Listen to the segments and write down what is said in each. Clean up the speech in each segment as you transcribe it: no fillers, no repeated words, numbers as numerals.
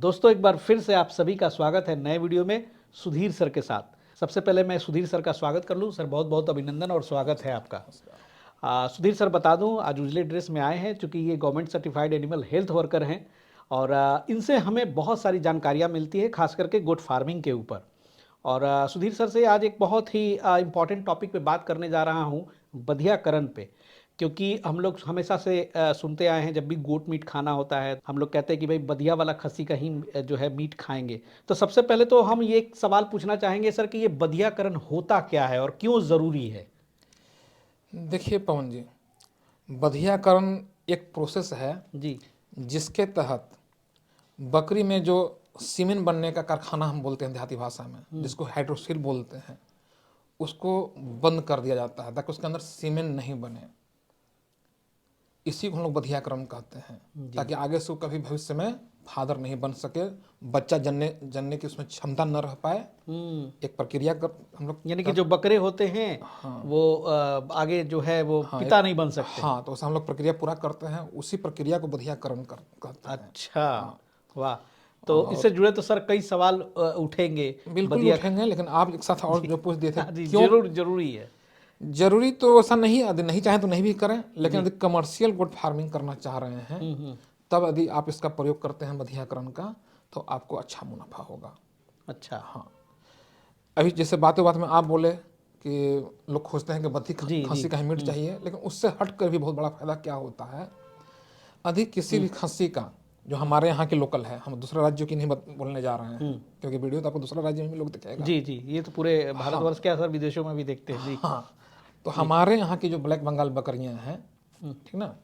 दोस्तों एक बार फिर से आप सभी का स्वागत है नए वीडियो में सुधीर सर के साथ। सबसे पहले मैं सुधीर सर का स्वागत कर लूं। सर बहुत बहुत अभिनंदन और स्वागत है आपका। सुधीर सर बता दूं, आज उजले ड्रेस में आए हैं क्योंकि ये government certified animal health worker हैं और इनसे हमें बहुत सारी जानकारियाँ मिलती है, खास करके गोट फार्मिंग के ऊपर। और सुधीर सर से आज एक बहुत ही इम्पॉर्टेंट टॉपिक पे बात करने जा रहा हूँ, बधियाकरण पे। क्योंकि हम लोग हमेशा से सुनते आए हैं, जब भी गोट मीट खाना होता है हम लोग कहते हैं कि भाई बधिया वाला खस्सी का ही जो है मीट खाएंगे। तो सबसे पहले तो हम ये एक सवाल पूछना चाहेंगे सर कि ये बधियाकरण होता क्या है और क्यों ज़रूरी है। देखिए पवन जी, बधियाकरण एक प्रोसेस है जी जिसके तहत बकरी में जो सीमेन बनने का कारखाना हम बोलते हैं देहाती भाषा में, जिसको हाइड्रोसिल बोलते हैं, उसको बंद कर दिया जाता है ताकि उसके अंदर सीमेन नहीं बने। इसी को हम लोग बधियाकरण कहते हैं, ताकि आगे से वो कभी भविष्य में फादर नहीं बन सके, बच्चा जनने जनने की उसमें क्षमता न रह पाए। एक प्रक्रिया कर हम लोग यानी कि जो बकरे होते हैं वो आगे जो है वो पिता नहीं बन सकते। हाँ, तो उसे हम लोग प्रक्रिया पूरा करते हैं, उसी प्रक्रिया को बधियाकरण कहते हैं। अच्छा, वाह। तो इससे जुड़े तो सर कई सवाल उठेंगे। बिल्कुल बधिया उठेंगे, लेकिन आप एक साथ और जो पूछ दिए थे जी क्यों जरूर, जरूरी है। जरूरी, तो ऐसा नहीं, यदि नहीं चाहें तो नहीं भी करें, लेकिन यदि कमर्शियल गोट फार्मिंग करना चाह रहे हैं तब यदि आप इसका प्रयोग करते हैं बधियाकरण का, तो आपको अच्छा मुनाफा होगा। अच्छा, हाँ, अभी जैसे बातों बात में आप बोले कि लोग खोजते हैं कि जी जी खस्सी का ही मीट चाहिए, लेकिन उससे हट कर भी बहुत बड़ा फायदा क्या होता है, अधिक किसी भी खस्सी का जो हमारे यहाँ के लोकल है, हम दूसरे राज्यों की नहीं बोलने जा रहे हैं, क्योंकि वीडियो तो आपको दूसरे राज्य में भी लोग दिखेगा। जी जी, ये तो पूरे भारतवर्ष हाँ के असर विदेशों में भी देखते हैं जी। हाँ, तो हमारे यहाँ की जो ब्लैक बंगाल बकरियां हैं, ठीक ना,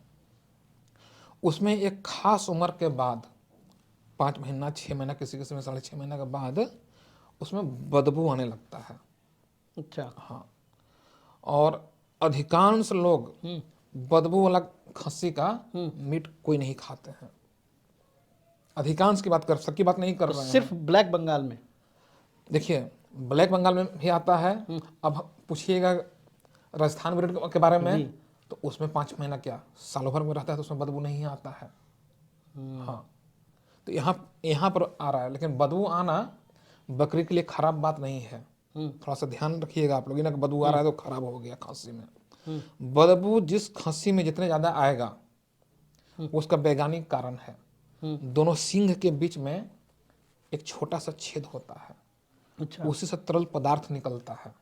उसमें एक खास उम्र के बाद 5 महीना 6 महीना, किसी किसी में 6.5 महीना के बाद उसमें बदबू आने लगता है। अच्छा, हाँ, और अधिकांश लोग बदबू वाला खस्सी का मीट कोई नहीं खाते हैं। अधिकांश की बात कर, सबकी बात नहीं कर तो रहे सिर्फ हैं। ब्लैक बंगाल में। देखिए, ब्लैक बंगाल में भी आता है। अब पूछिएगा राजस्थान ब्रीड के बारे जी, में, तो उसमें 5 महीना क्या सालों भर में रहता है, तो उसमें बदबू नहीं आता है। हाँ, तो यहाँ यहाँ पर आ रहा है, लेकिन बदबू आना बकरी के लिए खराब बात नहीं है। थोड़ा सा ध्यान रखिएगा आप लोग, ना कि बदबू आ रहा है तो खराब हो गया खस्सी में। बदबू जिस खस्सी में जितने ज्यादा आएगा उसका वैज्ञानिक कारण है। दोनों सींग के बीच में एक छोटा सा छेद होता है, अच्छा, उसी से तरल पदार्थ निकलता है,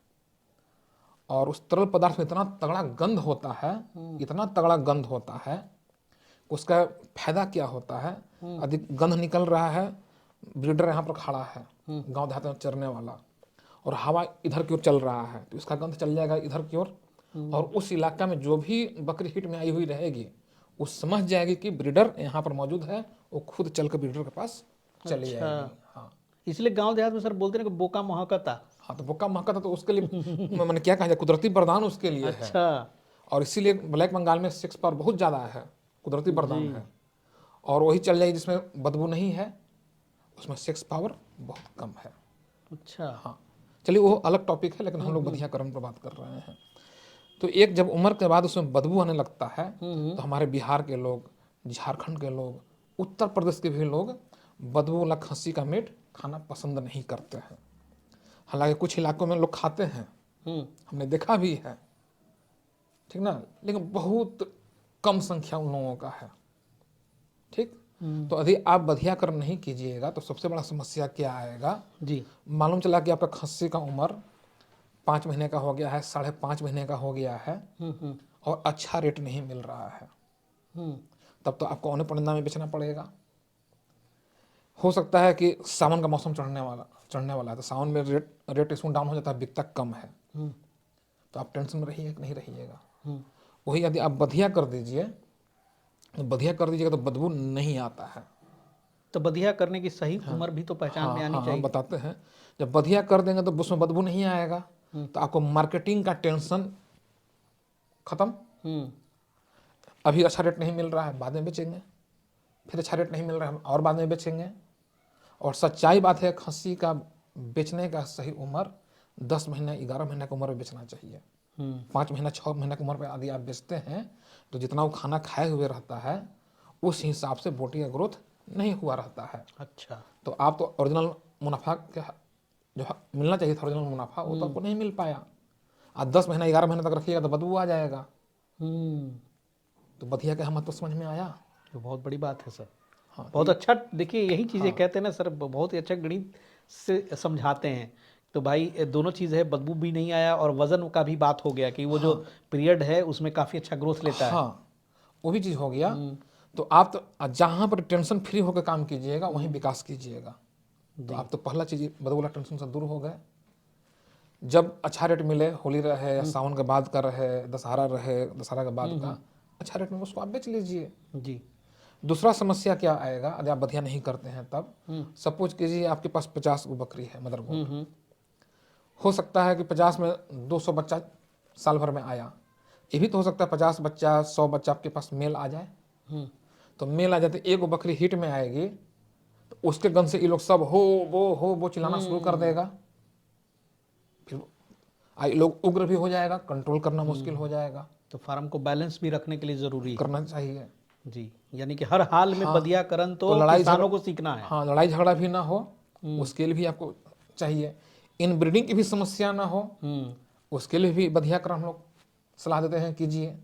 और उस तरल पदार्थ में इतना तगड़ा गंध होता है, इतना तगड़ा गंध होता है। उसका फायदा क्या होता है, अधिक गंध निकल रहा है, ब्रीडर यहाँ पर खड़ा है गांव देहात में चरने वाला, और हवा इधर की ओर चल रहा है, तो इसका गंध चल जाएगा इधर की ओर, और उस इलाका में जो भी बकरी हिट में आई हुई रहेगी वो समझ जाएगी कि ब्रीडर यहाँ पर मौजूद है, वो खुद चलकर ब्रीडर के पास चली जाएगी। हाँ इसलिए गांव देहात में सर बोलते हैं कि बोका महकता। हाँ, तो बोका महका था, तो उसके लिए मैंने क्या कहा जाए, कुदरती वरदान उसके लिए है। अच्छा, और इसीलिए ब्लैक बंगाल में 6 पावर बहुत ज़्यादा है, कुदरती वरदान है। और वही चल जाएगी जिसमें बदबू नहीं है, उसमें 6 पावर बहुत कम है। अच्छा, हाँ, चलिए वो अलग टॉपिक है, लेकिन हम लोग बधियाकरण पर बात कर रहे हैं। तो एक जब उम्र के बाद उसमें बदबू आने लगता है, तो हमारे बिहार के लोग, झारखंड के लोग, उत्तर प्रदेश के भी लोग बदबू वाला खस्सी का मीट खाना पसंद नहीं करते हैं। हालांकि कुछ इलाकों में लोग खाते हैं, हमने देखा भी है, ठीक ना, लेकिन बहुत कम संख्या उन लोगों का है। ठीक, तो यदि आप बधियाकरण नहीं कीजिएगा तो सबसे बड़ा समस्या क्या आएगा जी, मालूम चला कि आपका खस्सी का उम्र 5 महीने का हो गया है, 5.5 महीने का हो गया है, और अच्छा रेट नहीं मिल रहा है, तब तो आपको औने परिंदा में बेचना पड़ेगा। हो सकता है कि सावन का मौसम चढ़ने वाला है, तो सावन में रेट इसमें डाउन हो जाता है, बिकता कम है, तो आप टेंशन में रहिए कि नहीं रहिएगा। वही यदि आप बधिया कर दीजिए, तो बधिया कर दीजिएगा तो बदबू नहीं आता है। तो बधिया करने की सही उम्र भी तो पहचान में आनी हाँ, चाहिए। बताते हैं। जब बधिया कर देंगे तो उसमें बदबू नहीं आएगा, तो आपको मार्केटिंग का टेंशन खत्म। अभी अच्छा रेट नहीं मिल रहा है, बाद में बेचेंगे, फिर अच्छा रेट नहीं मिल रहा है और बाद में बेचेंगे। और सच्चाई बात है, खस्सी का बेचने का सही उम्र 10 महीना 11 महीने की उम्र में बेचना चाहिए। 5 महीना 6 महीने की उम्र पर यदि आप बेचते हैं तो जितना वो खाना खाए हुए रहता है उस हिसाब से बोटी का ग्रोथ नहीं हुआ रहता है। अच्छा। तो आप तो ओरिजिनल मुनाफा क्या जो मिलना चाहिए था, ओरिजिनल मुनाफा, वो तो आपको नहीं मिल पाया। आज 10 महीना 11 महीने तक रखिएगा तो बदबू आ जाएगा। हम्म। तो बधिया का महत्व समझ में आया। तो बहुत बड़ी बात है सर। हाँ बहुत अच्छा। देखिए यही चीज़ें हाँ कहते हैं ना सर, बहुत ही अच्छा गणित से समझाते हैं। तो भाई दोनों चीज़ है, बदबू भी नहीं आया और वजन का भी बात हो गया कि वो जो पीरियड है उसमें काफ़ी अच्छा ग्रोथ लेता है। हाँ, वो भी चीज़ हो गया। तो आप तो जहाँ पर टेंशन फ्री होकर काम कीजिएगा वहीं विकास कीजिएगा। तो आप तो पहला चीज़ बदबू वाला टेंशन से दूर हो गए। जब अच्छा रेट मिले, होली रहे, सावन के बाद का रहे, दशहरा रहे, दशहरा के बाद का अच्छा रेट में उसको आप बेच लीजिए। जी। दूसरा समस्या क्या आएगा, यदि आप बधिया नहीं करते हैं तब, सपोज कीजिए आपके पास 50 गो बकरी है मदर गोट। हो सकता है कि 50 में 200 बच्चा साल भर में आया। ये भी तो हो सकता है 50 बच्चा 100 बच्चा आपके पास मेल आ जाए। तो मेल आ जाते, एक गो बकरी हिट में आएगी तो उसके गन से ये लोग सब हो वो चिल्लाना शुरू कर देगा। फिर ये लोग उग्र भी हो जाएगा, कंट्रोल करना मुश्किल हो जाएगा। तो फार्म को बैलेंस भी रखने के लिए ज़रूरी है। करना चाहिए। जी। यानी कि हर हाल में हाँ, बधियाकरण तो तो लड़ाई किसानों झगड़ा, को सीखना है। हाँ लड़ाई झगड़ा भी ना हो, उसके लिए भी आपको चाहिए। इन ब्रीडिंग की भी समस्या ना हो, उसके लिए भी बधियाकरण हम लोग सलाह देते हैं कीजिए।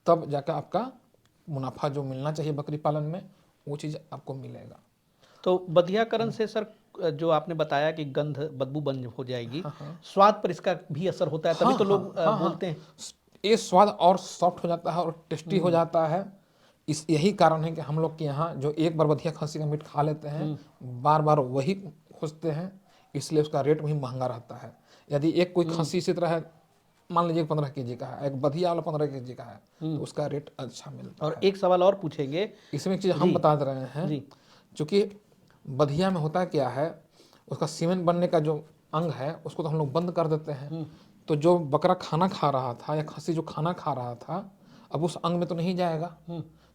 तब जाकर आपका मुनाफा जो मिलना चाहिए बकरी पालन में वो चीज़ आपको मिलेगा। तो बधियाकरण से सर जो आपने बताया कि गंध बदबू बंद हो जाएगी, हाँ स्वाद पर इसका भी असर होता है, तभी हाँ तो हाँ लोग हाँ बोलते हाँ, हैं। ये स्वाद और सॉफ्ट हो जाता है और टेस्टी हो जाता है। इस यही कारण है कि हम लोग के यहाँ जो एक बार बधिया खस्सी का मीट खा लेते हैं, बार बार वही खोजते हैं, इसलिए उसका रेट भी महंगा रहता है। यदि एक कोई खस्सी इसी तरह है, मान लीजिए 15 केजी का है, एक बधिया वाला 15 केजी का है, तो उसका रेट अच्छा मिलता और है। एक सवाल और पूछेंगे। इसमें एक चीज़ हम जी। बता दे रहे हैं, जी। चूँकि बधिया में होता क्या है, उसका सीमेंट बनने का जो अंग है उसको तो हम लोग बंद कर देते हैं। तो जो बकरा खाना खा रहा था या खस्सी जो खाना खा रहा था, अब उस अंग में तो नहीं जाएगा,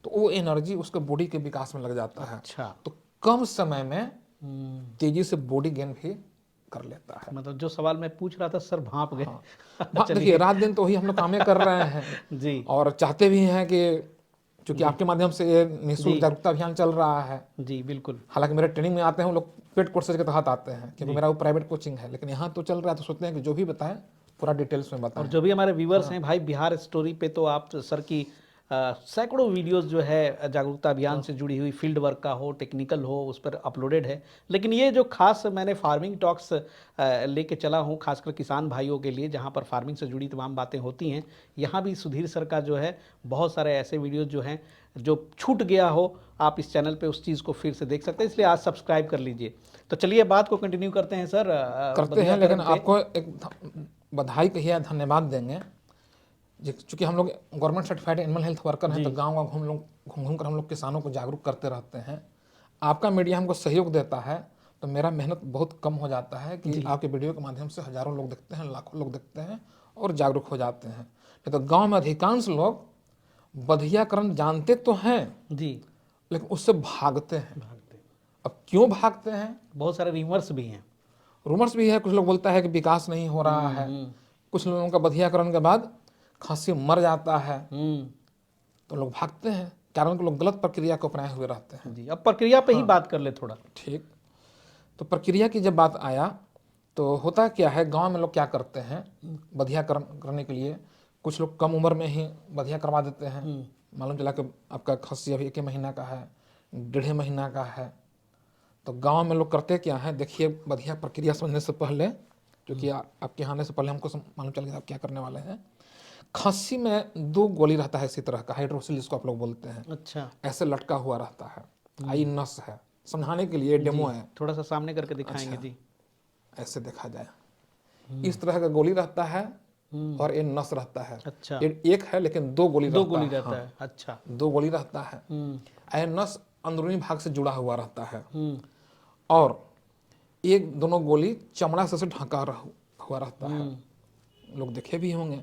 तो वो एनर्जी उसके बॉडी के विकास में लग जाता है। अच्छा। तो कम समय में तेजी से बॉडी गेन भी कर लेता है। मतलब जो सवाल मैं पूछ रहा था सर, भाप गए। देखिए चलिए। रात दिन तो वही हम लोग कामें कर रहे हैं जी। और चाहते भी हैं कि, चूंकि आपके माध्यम से ये निःशुल्क जागरूकता अभियान चल रहा है। जी बिल्कुल। हालांकि मेरे ट्रेनिंग में आते हैं वो लोग पेड कोर्सेज के तहत आते हैं, क्योंकि मेरा वो प्राइवेट कोचिंग है, लेकिन यहाँ तो चल रहा है तो सोचते हैं कि जो भी बताएं पूरा डिटेल्स में और बताएं। जो भी हमारे व्यूवर्स हैं भाई, बिहार स्टोरी पे तो आप सर की सैकड़ों वीडियोस जो है जागरूकता अभियान से जुड़ी हुई, फील्ड वर्क का हो, टेक्निकल हो, उस पर अपलोडेड है। लेकिन ये जो खास मैंने फार्मिंग टॉक्स लेके चला हूँ, खासकर किसान भाइयों के लिए, जहाँ पर फार्मिंग से जुड़ी तमाम बातें होती हैं, यहाँ भी सुधीर सर का जो है बहुत सारे ऐसे वीडियोज़ जो हैं, जो छूट गया हो आप इस चैनल पे उस चीज़ को फिर से देख सकते हैं, इसलिए आज सब्सक्राइब कर लीजिए। तो चलिए बात को कंटिन्यू करते हैं सर। करते हैं, लेकिन बधियाकरण पे। आपको एक बधाई कहिए, धन्यवाद देंगे। चूँकि हम लोग government certified animal health worker हैं, तो गाँव गाँव घूम घूम कर हम लोग किसानों को जागरूक करते रहते हैं। आपका मीडिया हमको सहयोग देता है तो मेरा मेहनत बहुत कम हो जाता है कि आपके वीडियो के माध्यम से हज़ारों लोग देखते हैं, लाखों लोग देखते हैं और जागरूक हो जाते हैं। नहीं तो गांव में अधिकांश लोग बधियाकरण जानते तो हैं जी। लेकिन उससे भागते हैं। अब क्यों भागते हैं? बहुत सारे रीमर्स भी हैं। रूमर्स भी है, कुछ लोग बोलता है कि विकास नहीं हो रहा है, कुछ लोगों का बधियाकरण के बाद खस्सी मर जाता है, तो लोग भागते हैं, कारण कि लोग गलत प्रक्रिया को अपनाए हुए रहते हैं। जी। अब प्रक्रिया पे ही बात कर ले थोड़ा। ठीक, तो प्रक्रिया की जब बात आया तो होता क्या है, गांव में लोग क्या करते हैं बधिया करने के लिए, कुछ लोग कम उम्र में ही बधिया करवा देते हैं। मालूम चला कि आपका खस्सी अभी 1 महीना का है, 1.5 महीना का है, तो गांव में लोग करते क्या है, देखिए बधिया प्रक्रिया समझने से पहले, क्योंकि आपके आने से पहले हमको मालूम चल गया आप क्या करने वाले हैं। खस्सी में 2 गोली रहता है इसी तरह का, हाइड्रोसिल जिसको आप लोग बोलते हैं, अच्छा। ऐसे लटका हुआ रहता है। आई नस है, समझाने के लिए डेमो है, थोड़ा सा सामने करके दिखाएंगे। जी। ऐसे देखा जाए इस तरह का गोली रहता है और ये नस रहता है। अच्छा। ये एक है लेकिन 2 गोली दो रहता गोली है। रहता है। अच्छा। 2 गोली रहता है। यह नस अंदरूनी भाग से जुड़ा हुआ रहता है और एक दोनों गोली चमड़ा से ढका हुआ रहता है। लोग देखे भी होंगे।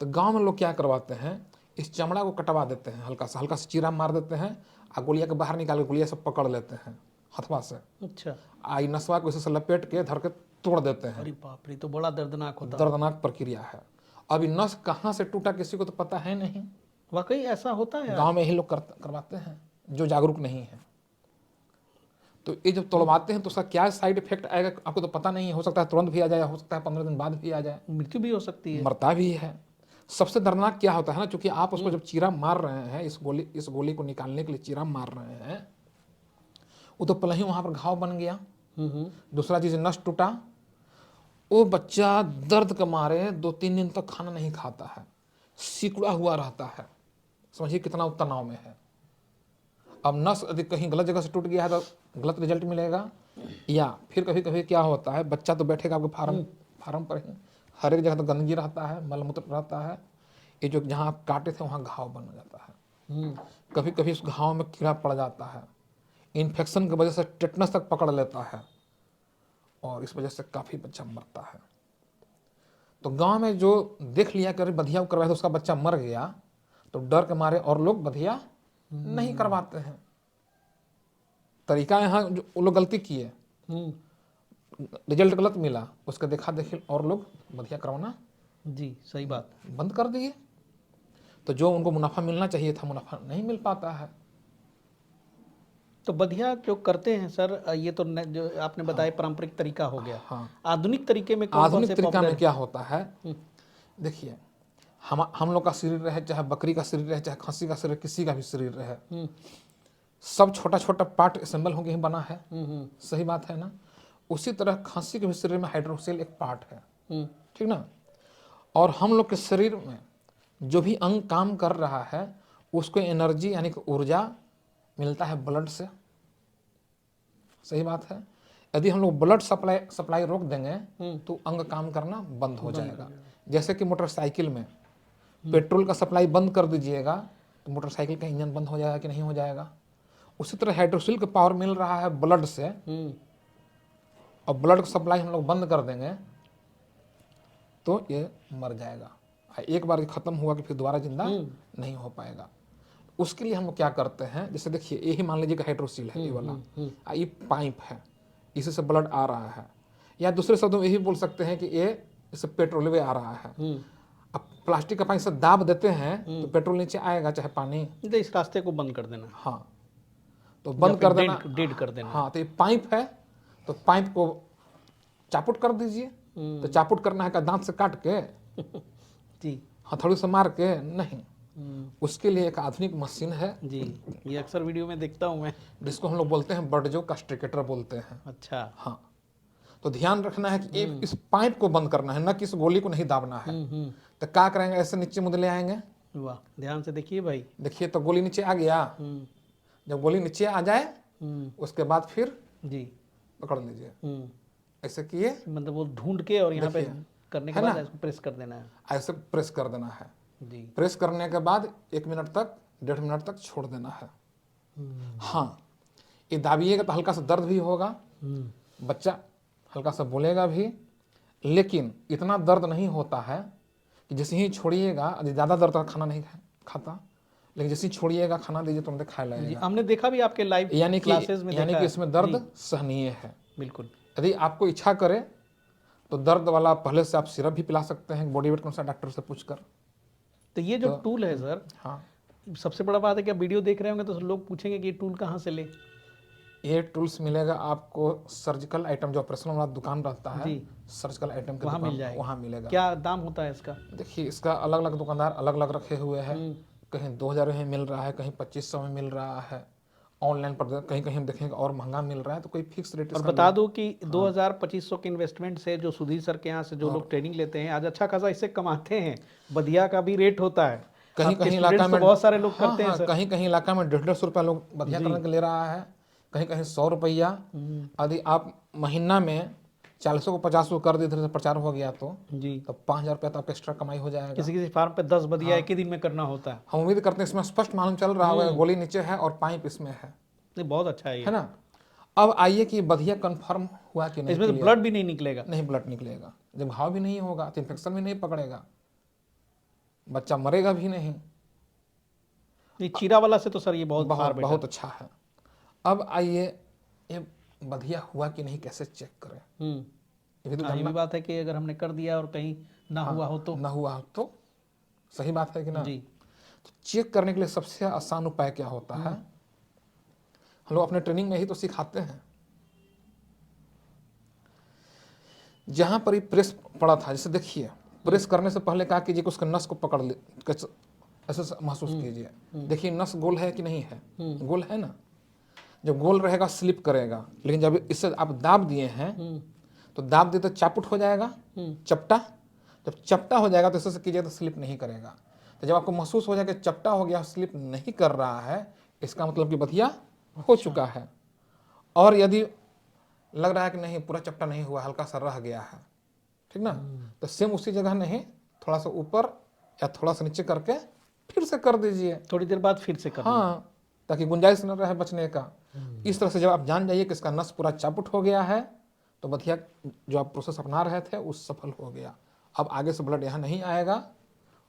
तो गांव में लोग क्या करवाते हैं, इस चमड़ा को कटवा देते हैं, हल्का सा चीरा मार देते हैं और गोलिया के बाहर निकाल के गोलिया से पकड़ लेते हैं हथवा से। अच्छा। आई नसवा को इसे लपेट के धर के तोड़ देते हैं। अरे बाप रे, तो बड़ा दर्दनाक होता है। दर्दनाक प्रक्रिया है। अब नस कहाँ से टूटा किसी को तो पता है नहीं। वाकई ऐसा होता है। गांव में ही लोग करवाते हैं जो जागरूक नहीं है। तो ये जब तोड़वाते हैं तो उसका क्या साइड इफेक्ट आएगा आपको तो पता नहीं है। हो सकता है तुरंत भी आ जाए, हो सकता है 15 दिन बाद भी आ जाए, मृत्यु भी हो सकती है। मरता भी है। सबसे दर्दनाक क्या होता है ना, क्योंकि आप उसको जब चीरा मार रहे हैं, इस गोली को निकालने के लिए चीरा मार रहे हैं, वो तो पहले ही वहां पर घाव बन गया। दूसरा चीज नस टूटा, वो बच्चा दर्द के मारे 2-3 दिन तक खाना नहीं खाता है, सिकुड़ा हुआ रहता है। समझिए कितना वो तनाव में है। अब नस यदि कहीं गलत जगह से टूट गया है तो गलत रिजल्ट मिलेगा, या फिर कभी कभी क्या होता है, बच्चा तो बैठेगा आपके फार्म पर ही, हर एक जगह तो गंदगी रहता है, मलमूत्र रहता है, ये जो जहाँ आप काटे थे वहाँ घाव बन जाता है। कभी कभी उस घाव में कीड़ा पड़ जाता है, इन्फेक्शन की वजह से टेटनस तक पकड़ लेता है, और इस वजह से काफ़ी बच्चा मरता है। तो गांव में जो देख लिया कि बधिया करवाया तो उसका बच्चा मर गया, तो डर के मारे और लोग बधिया नहीं करवाते हैं। तरीका यहाँ जो वो लोग गलती किए, रिजल्ट गलत मिला, उसका देखा देखी और लोग बधिया करवाना जी सही बात। बंद कर दिए। तो जो उनको मुनाफा मिलना चाहिए था, मुनाफा नहीं मिल पाता है। तो बधिया जो करते हैं सर, ये तो जो आपने बताया पारंपरिक तरीका हो गया। हाँ, आधुनिक तरीके में कौन आधुनिक से तरीका पॉपुलर में क्या होता है, देखिए हम लोग का शरीर रहे, चाहे बकरी का शरीर रहे, चाहे खस्सी का शरीर, किसी का भी शरीर रहे, सब छोटा छोटा पार्ट असेंबल होकर ही बना है। सही बात है ना। उसी तरह खस्सी के भी शरीर में हाइड्रोसेल एक पार्ट है, ठीक ना। और हम लोग के शरीर में जो भी अंग काम कर रहा है उसको एनर्जी यानी कि ऊर्जा मिलता है ब्लड से। सही बात है। यदि हम लोग ब्लड सप्लाई रोक देंगे तो अंग काम करना बंद हो जाएगा। जैसे कि मोटरसाइकिल में पेट्रोल का सप्लाई बंद कर दीजिएगा तो मोटरसाइकिल का इंजन बंद हो जाएगा कि नहीं हो जाएगा। उसी तरह हाइड्रोसिल का पावर मिल रहा है ब्लड से, और ब्लड का सप्लाई हम लोग बंद कर देंगे तो ये मर जाएगा। एक बार खत्म हुआ कि फिर दोबारा जिंदा नहीं हो पाएगा। उसके लिए हम लोग क्या करते हैं, जैसे देखिए यही मान लीजिए कि हाइड्रोसिल है, ये वाला ये पाइप है, इसी से ब्लड आ रहा है, या दूसरे शब्दों में यही बोल सकते हैं कि ये इससे पेट्रोल वे आ रहा है। अब प्लास्टिक का पाइप से दाब देते हैं तो पेट्रोल नीचे आएगा, चाहे पानी। तो इस रास्ते को बंद कर देना। हाँ, तो बंद कर देना, डेड कर देना। हाँ, तो ये पाइप है, तो पाइप को चापुट कर दीजिए। तो चापुट करना है का दांत से काट के जी, हथौड़ी से मार के नहीं, उसके लिए एक आधुनिक मशीन है जी, ये अक्सर वीडियो में देखता हूँ मैं, जिसको हम लोग बोलते हैं बर्डजो कास्ट्रिकेटर बोलते हैं। अच्छा। हाँ, तो ध्यान रखना है कि इस पाइप को बंद करना है, न कि इस गोली को नहीं दाबना है। तो क्या करेंगे, ऐसे नीचे मुदले आएंगे, वाह, ध्यान से देखिए भाई। देखिए तो गोली नीचे आ गया। जब गोली नीचे आ जाए उसके बाद फिर जी पकड़ लीजिए, ऐसे किए, मतलब वो ढूंढ के और यहाँ पे करने के है बाद ना? इसको प्रेस कर देना है। ऐसे प्रेस कर देना है। जी, प्रेस करने के बाद 1 मिनट तक 1.5 मिनट तक छोड़ देना है। हाँ, ये दाबिएगा तो हल्का सा दर्द भी होगा, बच्चा हल्का सा बोलेगा भी, लेकिन इतना दर्द नहीं होता है कि जैसे ही छोड़िएगा, ज़्यादा दर्द का खाना नहीं खाता, लेकिन जैसे ही छोड़िएगा खाना दीजिए तुरंत खा जी, लगेगा। हमने देखा भी आपके लाइव क्लासेस में, यानी देखा कि है। इसमें दर्द सहनीय है। बिल्कुल। यदि आपको इच्छा करे तो दर्द वाला पहले से आप सिरप भी पिला सकते हैं बॉडी वेट के अनुसार डॉक्टर से पूछकर। तो ये जो टूल है सर, हाँ, सबसे बड़ा बात है कि आप वीडियो देख रहे होंगे तो लोग पूछेंगे कि ये टूल कहाँ से ले। ये टूल्स मिलेगा आपको सर्जिकल आइटम, जो ऑपरेशन वाला दुकान रहता है, जी, सर्जिकल आइटम के वहाँ दुकान मिल जाएगा। वहाँ मिलेगा। क्या दाम होता है इसका? देखिए इसका अलग अलग दुकानदार अलग अलग रखे हुए हैं, कहीं 2000 में मिल रहा है, कहीं 2500 में मिल रहा है, ऑनलाइन पर कहीं कहीं हम देखेंगे और महंगा मिल रहा है, तो कोई फिक्स रेट। और बता दूं कि 2000-2500 के इन्वेस्टमेंट से जो सुधीर सर के यहाँ से जो लोग ट्रेनिंग लेते हैं आज अच्छा खासा इससे कमाते हैं। बधिया का भी रेट होता है, कहीं आपके कहीं students इलाका तो में बहुत सारे लोग करते हैं सर। कहीं कहीं इलाका में 150 रुपया लोग बधिया करने के ले रहा है, कहीं कहीं 100 रुपया। यदि आप महीना में 400 को 50 को कर दे प्रचार हो गया तो जी, 5000 रुपया तो आपका एक्स्ट्रा कमाई हो जाएगा। किसी किसी फार्म पे 10 बधिया एक ही दिन में करना होता है। हम उम्मीद करते हैं इसमें स्पष्ट मालूम चल रहा होगा, गोली नीचे है और पाइप इसमें है। नहीं, बहुत अच्छा है ये। है ना। अब आइए कि बधिया कंफर्म हुआ कि नहीं। इसमें तो ब्लड भी नहीं निकलेगा। नहीं, ब्लड निकलेगा। जब घाव भी नहीं होगा तो इन्फेक्शन भी नहीं पकड़ेगा, बच्चा मरेगा भी नहीं। ये चीरा वाला से तो सर ये बहुत फार बैठा। बहुत अच्छा है। अब आइए ये बधिया हुआ कि नहीं कैसे चेक करें। ये भी तो ये भी बात है कि अगर हमने कर दिया और कहीं ना हुआ हो तो, ना हुआ हो तो सही बात है कि ना। जी, तो चेक करने के लिए सबसे आसान उपाय क्या होता है, हम लोग अपने ट्रेनिंग में ही तो सिखाते हैं। जहाँ पर ये प्रेस पड़ा था, जैसे देखिए प्रेस करने से पहले कहा कीजिए कि उसके नस को पकड़ ले, ऐसे महसूस कीजिए। देखिए नस गोल है कि नहीं है, गोल है ना। जब गोल रहेगा स्लिप करेगा, लेकिन जब इससे आप दाब दिए हैं तो दाब दिए तो चापुट हो जाएगा, चपटा। जब चपटा हो जाएगा तो इससे कीजिए तो स्लिप नहीं करेगा। तो जब आपको महसूस हो जाए कि चपटा हो गया, स्लिप नहीं कर रहा है, इसका मतलब कि बधिया हो चुका है। और यदि लग रहा है कि नहीं पूरा चपटा नहीं हुआ, हल्का सा रह गया है, ठीक ना, तो सेम उसी जगह नहीं, थोड़ा सा ऊपर या थोड़ा सा नीचे करके फिर से कर दीजिए, थोड़ी देर बाद फिर से कर लीजिए। हाँ, ताकि गुंजाइश न रहे बचने का। इस तरह से जब आप जान जाइए कि इसका नस पूरा चापुट हो गया है, तो बधिया जो आप प्रोसेस अपना रहे थे वो सफल हो गया। अब आगे से ब्लड यहाँ नहीं आएगा,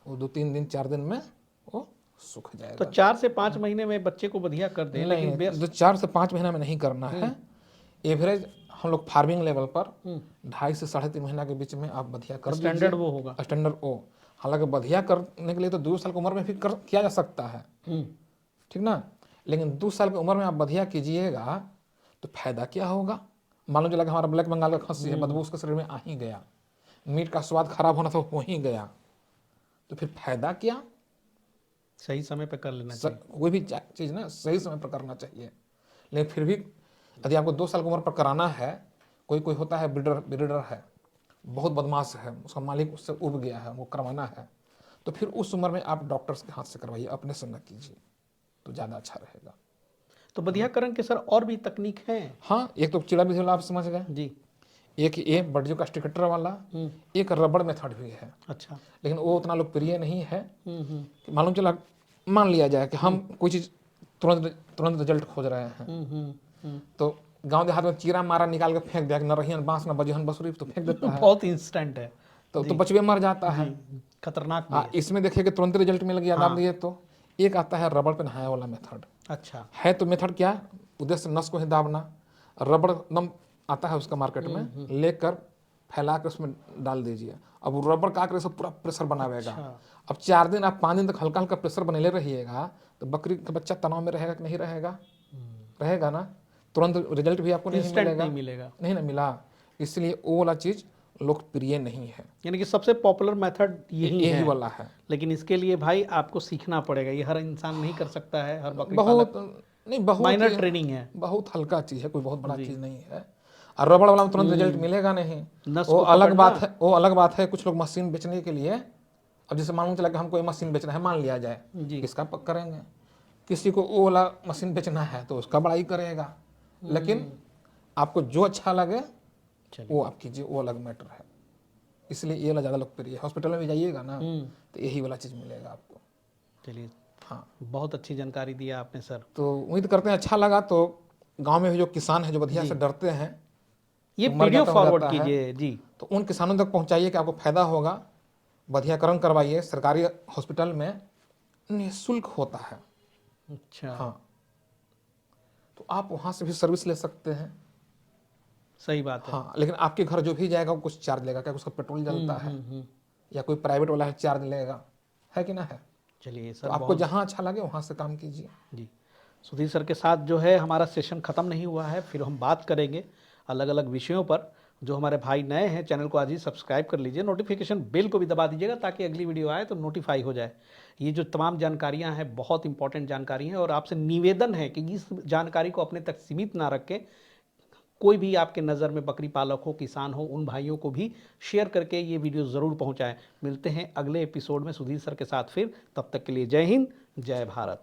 वो 2-3 दिन 4 दिन में वो सूख जाएगा। तो 4 से 5 महीने में बच्चे को बधिया कर दें, लेकिन नहीं, तो 4 से 5 महीना में नहीं करना है। एवरेज हम लोग फार्मिंग लेवल पर 2.5 से 3.5 महीना के बीच में आप बधिया कर दीजिए। स्टैंडर्ड वो होगा। स्टैंडर्ड ओ। हालांकि बधिया करने के लिए तो 2 साल की उम्र में भी किया जा सकता है, ठीक ना, लेकिन 2 साल की उम्र में आप बधिया कीजिएगा तो फायदा क्या होगा। मान लो चला कि हमारा ब्लैक बंगाल का खस्सी है, बदबू उसके शरीर में आ ही गया, मीट का स्वाद खराब होना तो हो ही गया, तो फिर फायदा क्या। सही समय पे कर लेना चाहिए। कोई भी चीज़ ना सही समय पर करना चाहिए। लेकिन फिर भी यदि आपको 2 साल की उम्र पर कराना है, कोई कोई होता है ब्रीडर है, बहुत बदमाश है, उसका मालिक उससे उब गया है, वो करवाना है, तो फिर उस उम्र में आप डॉक्टर्स के हाथ से करवाइए, अपने से न कीजिए, तो ज़्यादा अच्छा रहेगा। तो बधियाकरण के सर और भी तकनीक हैं? हाँ, एक तो चिड़ा विधि वाला आप समझ गए जी। एक ये बर्डियो कास्टिकेटर वाला, एक रबड़ मेथड भी है। अच्छा। लेकिन वो उतना लोकप्रिय नहीं है। मालूम चला, मान लिया जाए कि हम कोई चीज़ तुरंत रिजल्ट खोज रहे हैं, तो गांव देहात में चीरा मारा निकाल के फेंक दिया कि न रहियन बांस न बजिहन बसुरी, तो फेंक देता है, बहुत इंस्टेंट है। तो बचवे मर जाता है। खतरनाक भी हाँ, है। इसमें देखिए कि तुरंत रिजल्ट मिल गया, दाब दिए तो। एक आता है रबड़ पे नहाया वाला मेथड। अच्छा। है तो मेथड क्या, उद्देश्य नस को ही दाबना। रबड़ एकदम आता है उसका मार्केट में, लेकर फैला कर उसमें डाल दीजिए। अब वो रबड़ का से पूरा प्रेशर बनावेगा। अब 4 दिन आप 5 दिन तक हल्का हल्का प्रेशर बनेले रहिएगा, तो बकरी का बच्चा तनाव में रहेगा कि नहीं रहेगा, रहेगा ना। तुरंत रिजल्ट भी आपको नहीं मिलेगा, नहीं ना मिला। इसलिए वो वाला चीज़ लोकप्रिय नहीं है, यानी कि सबसे पॉपुलर मेथड यही वाला है। लेकिन इसके लिए भाई आपको सीखना पड़ेगा, ये हर इंसान नहीं कर सकता है। हर बकरी बहुत नहीं, बहुत माइनर ट्रेनिंग है, बहुत हल्का चीज़ है, कोई बहुत बड़ा चीज़ नहीं है। और रबड़ वाला में तुरंत रिजल्ट मिलेगा नहीं, नस वो को अलग बात है। वो अलग बात है। कुछ लोग मशीन बेचने के लिए, अब जैसे मालूम चला कि हमको ये मशीन बेचना है, मान लिया जाए, किसका करेंगे, किसी को वो वाला मशीन बेचना है तो उसका बड़ाई करेगा। लेकिन आपको जो अच्छा लगे वो आप कीजिए, वो अलग मैटर है। इसलिए ये वाला ज़्यादा लोकप्रिय है। हॉस्पिटल में भी जाइएगा ना तो यही वाला चीज़ मिलेगा आपको। चलिए, हाँ, बहुत अच्छी जानकारी दिया आपने सर। तो उम्मीद करते हैं अच्छा लगा। तो गांव में भी जो किसान हैं जो बधिया से डरते हैं, ये मर वीडियो जाता हो फॉरवर्ड जाता है, कीजिए जी। तो उन किसानों तक पहुंचाइए कि आपको फायदा होगा। बधियाकरण करवाइए, सरकारी हॉस्पिटल में निःशुल्क होता है। अच्छा। हाँ, तो आप वहाँ से भी सर्विस ले सकते हैं। सही बात है। हाँ, लेकिन आपके घर जो भी जाएगा वो कुछ चार्ज लेगा, क्या उसका पेट्रोल जलता है, या कोई प्राइवेट वाला है चार्ज लेगा, है कि ना है। चलिए सर, तो आपको जहाँ अच्छा लगे वहाँ से काम कीजिए। जी। सुधीर सर के साथ जो है हमारा सेशन ख़त्म नहीं हुआ है, फिर हम बात करेंगे अलग अलग विषयों पर। जो हमारे भाई नए हैं, चैनल को आज ही सब्सक्राइब कर लीजिए, नोटिफिकेशन बेल को भी दबा दीजिएगा ताकि अगली वीडियो आए तो नोटिफाई हो जाए। ये जो तमाम जानकारियां हैं बहुत इंपॉर्टेंट जानकारी हैं, और आपसे निवेदन है कि इस जानकारी को अपने तक सीमित ना रखें। कोई भी आपके नज़र में बकरी पालक हो, किसान हो, उन भाइयों को भी शेयर करके ये वीडियो ज़रूर पहुंचाएं। मिलते हैं अगले एपिसोड में सुधीर सर के साथ फिर, तब तक के लिए जय हिंद, जय भारत।